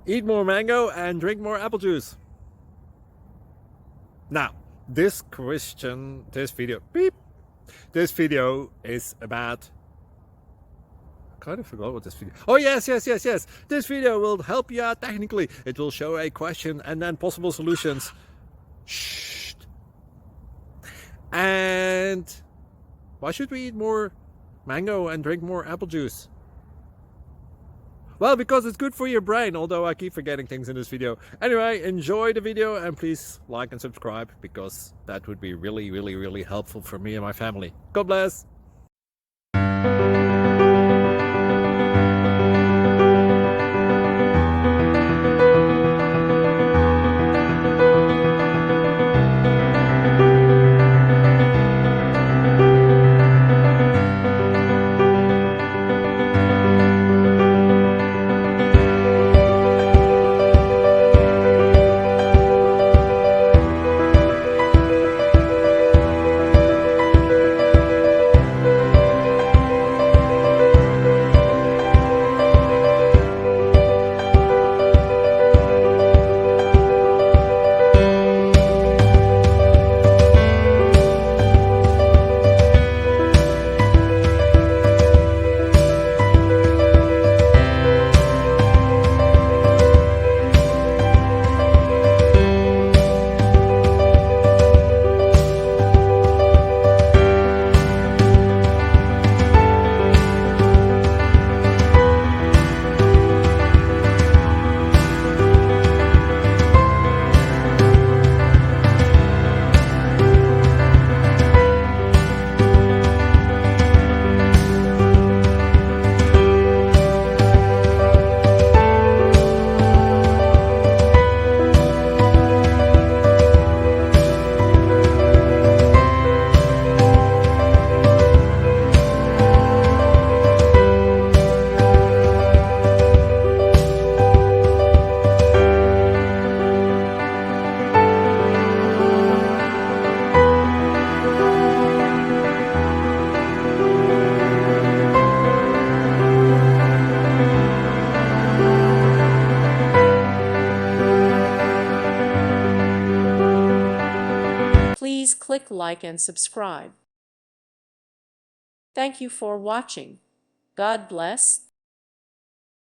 Eat more mango and drink more apple juice. Now, this video is about, I kind of forgot what this video. Oh, yes. This video will help you out technically. It will show a question and then possible solutions. Shh. And why should we eat more mango and drink more apple juice? Well, because it's good for your brain, although I keep forgetting things in this video. Anyway, enjoy the video and please like and subscribe, because that would be really helpful for me and my family. God bless! Please click like and subscribe. Thank you for watching. God bless.